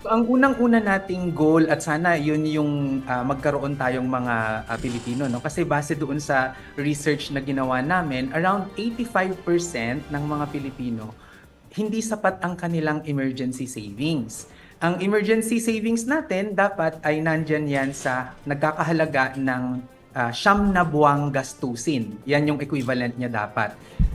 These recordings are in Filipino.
So, ang unang-una nating goal at sana yun yung magkaroon tayong mga Pilipino, no? Kasi base doon sa research na ginawa namin, around 85% ng mga Pilipino hindi sapat ang kanilang emergency savings. Ang emergency savings natin dapat ay nandyan yan sa nagkakahalaga ng siyam na buwang gastusin. Yan yung equivalent niya dapat.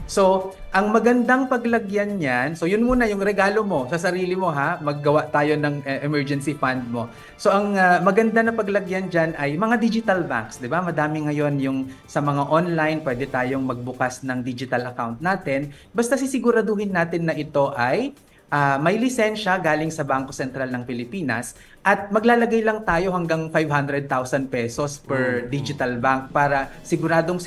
So, ang magandang paglagyan niyan, so yun muna yung regalo mo sa sarili mo ha, maggawa tayo ng emergency fund mo. So, ang maganda na paglagyan diyan ay mga digital banks, 'di ba? Madami ngayon yung sa mga online, pwede tayong magbukas ng digital account natin. Basta sisiguraduhin natin na ito ay may lisensya galing sa Bangko Sentral ng Pilipinas at maglalagay lang tayo hanggang 500,000 pesos per digital bank para siguradong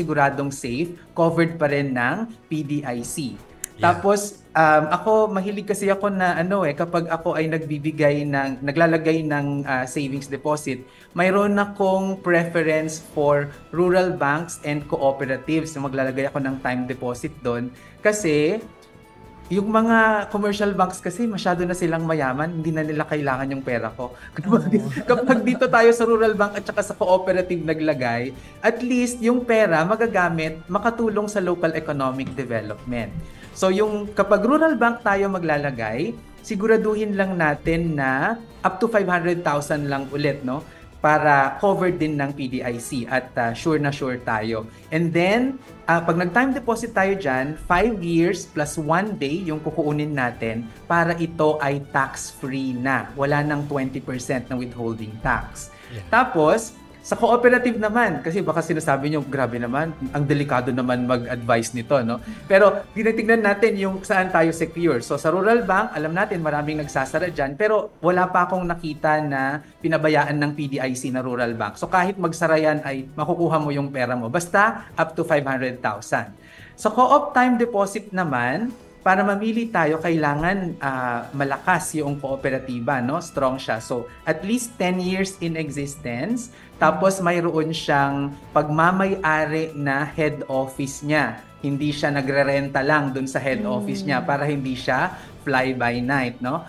safe, covered pa rin ng PDIC. Yeah. Tapos ako mahilig kasi ako na kapag ako ay naglalagay ng savings deposit, mayroon akong preference for rural banks and cooperatives. So, maglalagay ako ng time deposit doon kasi yung mga commercial banks kasi masyado na silang mayaman, hindi na nila kailangan yung pera ko. Kapag dito tayo sa rural bank at saka sa cooperative naglagay, at least yung pera magagamit, makatulong sa local economic development. So yung kapag rural bank tayo maglalagay, siguraduhin lang natin na up to 500,000 lang ulit, no? Para covered din ng PDIC at sure na sure tayo. And then, pag nag-time deposit tayo dyan, 5 years plus 1 day yung kukuunin natin para ito ay tax-free na. Wala nang 20% na withholding tax. Yeah. Tapos, sa cooperative naman, kasi baka sinasabi nyo, grabe naman, ang delikado naman mag-advise nito, no? Pero tinitingnan natin yung saan tayo secure. So sa rural bank, alam natin maraming nagsasara dyan, pero wala pa akong nakita na pinabayaan ng PDIC na rural bank. So kahit magsara yan ay makukuha mo yung pera mo. Basta up to 500,000. Sa co-op time deposit naman, para mamili tayo, kailangan malakas yung kooperatiba, no? Strong siya. So, at least 10 years in existence. Tapos, mayroon siyang pagmamay-ari na head office niya. Hindi siya nagre-renta lang dun sa head office niya para hindi siya fly-by-night, no?